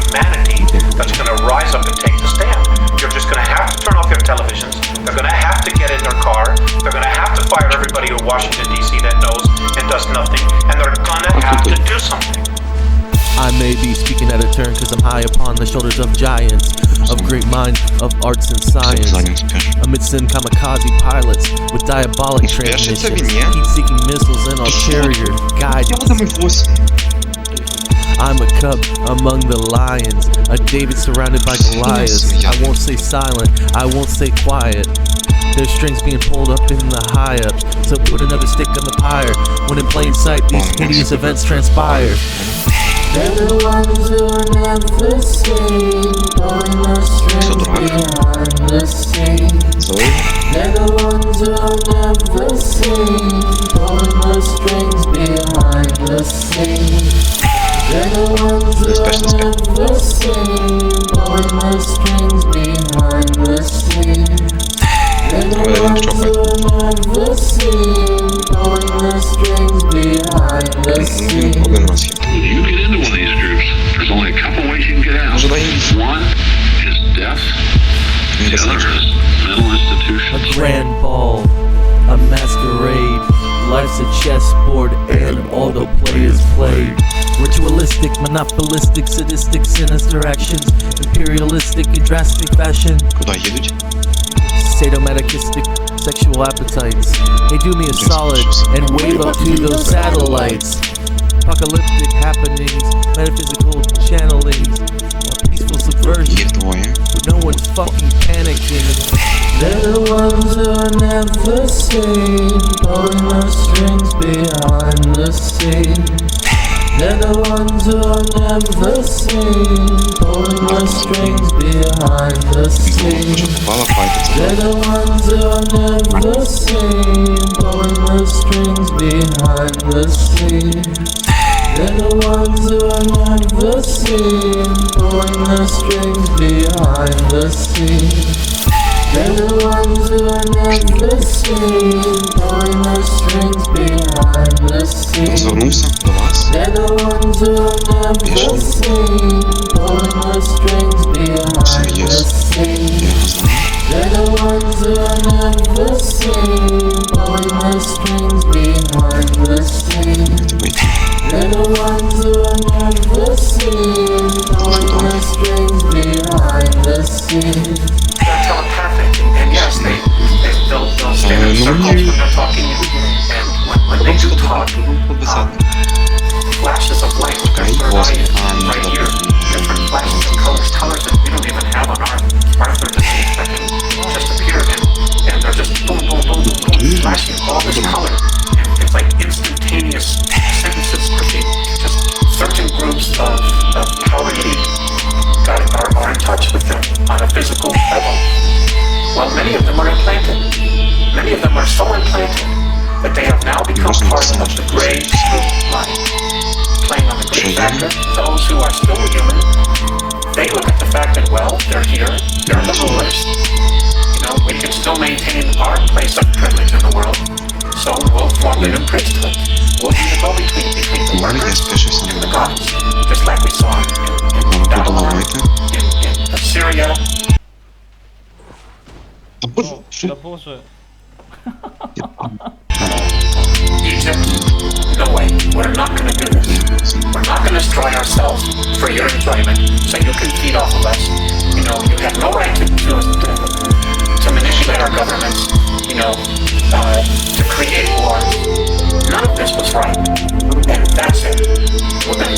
humanity that's going to rise up and take the stand. You're just going to have to turn off your televisions. They're going to have to get in their car. They're going to have to fire everybody in Washington, D.C. that knows and does nothing. And they're going to have to do something. I may be speaking out of turn because I'm high upon the shoulders of giants, of great minds, of arts and science. Amidst them kamikaze pilots with diabolic transmissions, heat-seeking missiles and ulterior guidance. I'm a cub among the lions, a David surrounded by Goliaths. I won't say silent, I won't say quiet. There's strings being pulled up in the high-ups, so put another stick on the pyre. When in plain sight these hideous events transpire. They're the ones who are never seen, pulling the strings behind the scenes. They're the ones who are never seen, pulling the strings behind the scenes. They're the ones who are never seen, pulling the strings behind the scenes. They're the ones who are never seen, pulling the strings behind the scenes. You get into one of these groups, there's only a couple ways you can get out. One is death, the other is mental institutions. A grand ball, a masquerade, life's a chessboard and all the players play. Ritualistic, monopolistic, sadistic, sinister actions, imperialistic in drastic fashion. Sadomasochistic sexual appetites. Hey, do me a solid and wave up to those satellites. Apocalyptic happenings, metaphysical channelings, a peaceful subversion. No one's fucking panicking. They're the ones who are never seen, pulling the strings behind the scenes. They're the ones who are never seen, pulling the strings behind the scenes. They're the ones who are never seen, pulling the strings behind the scenes. They're the ones who are never seen, pulling the strings behind the scenes. They're the ones who are never seen, pulling the strings behind the scenes. They're the ones who are never seen, pulling the strings behind the scenes. They're the ones who are never seen, pulling the strings behind the scenes. They're the ones who are never seen, pulling the strings behind the scenes. They're telepathic, and yes, they'll stand in circles when they're talking, and when they do talk, flashes of light with their third eye right here, different flashes of colors that we don't even have on our third eye that can just appear, and they're just boom, boom, boom, boom, boom, flashing all this color, and it's like instantaneous sentences proceed. Just certain groups of power elite are in touch with them on a physical level. Well, many of them are implanted. Many of them are so implanted that they have now become part of the gray street line. Playing on the gray factor, those who are still human, they look at the fact that, well, they're here, they're the rulers. You know, we can still maintain our place of privilege in the world, so we'll form the new priesthood. We'll be the go-between between the workers and the gods, just like we saw in Babylon, in Assyria. Egypt, no way. We're not going to do this. We're not going to destroy ourselves for your enjoyment, so you can feed off of us. You know, you have no right to manipulate our governments, you know, to create war. None of this was right. And that's it.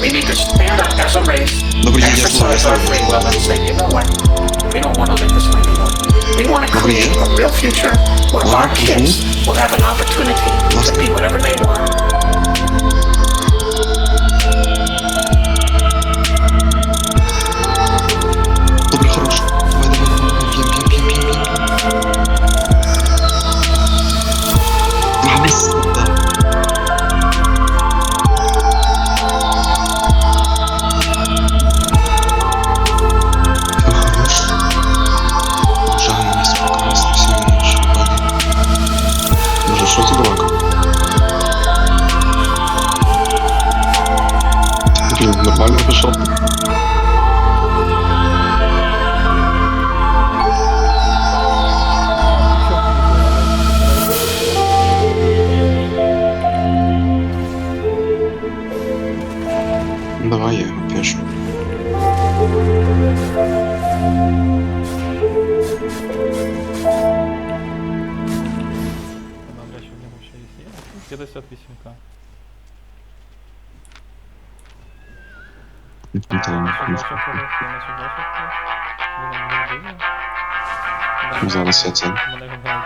We need to stand up as a race, exercise our free will, and say, you know what? We don't want to live this way anymore. We want to create a real future where our kids will have an opportunity to be whatever they want. Нормально пошел. його пишу. Навряд чи в нього ще є. 58к. Зараз я це. Мене грають.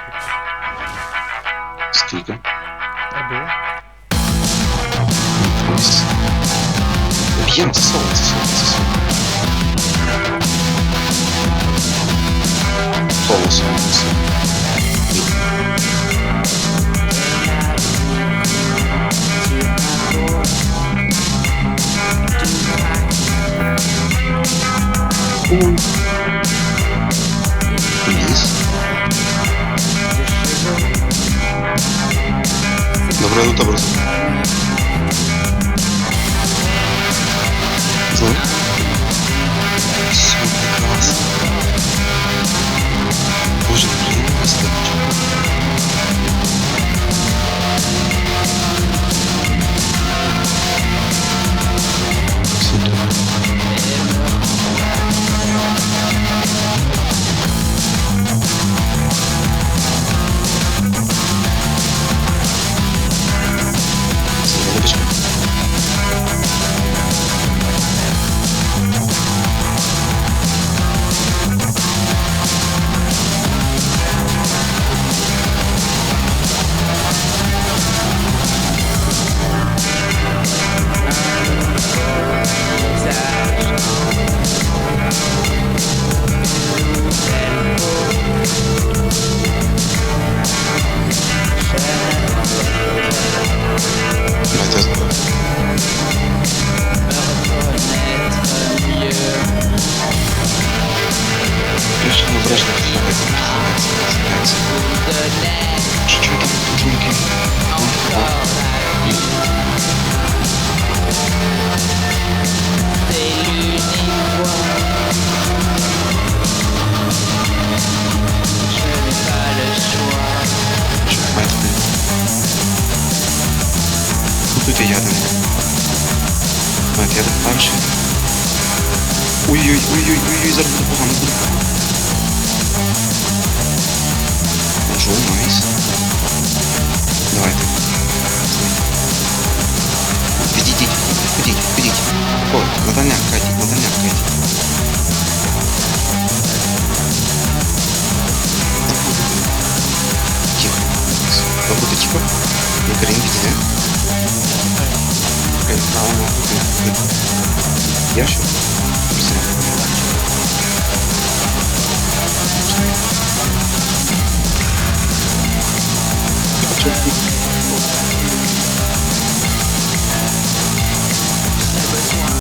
Скільки? Аду. Б'єм, це соло, це соло, це соло. Соло, соло, соло. Ліс. Добре, ну добре. Зло. Все прекрасно. Боже, блин, вистачить. Все добре. Заебочка. Давайте я заберу. Конечно, обережно підхиляється. Що там підтримки? Що, бачите? Тут я ядом. Давайте ядом дальше. Ой-ой-ой, зараз буде погано, буде погано. Ножу, найс. Давайте. Підіть. О, на дальняк катіть. Тихо. Побуду тихо. Лікарин підійде. Окей, правильно. Я що? Все.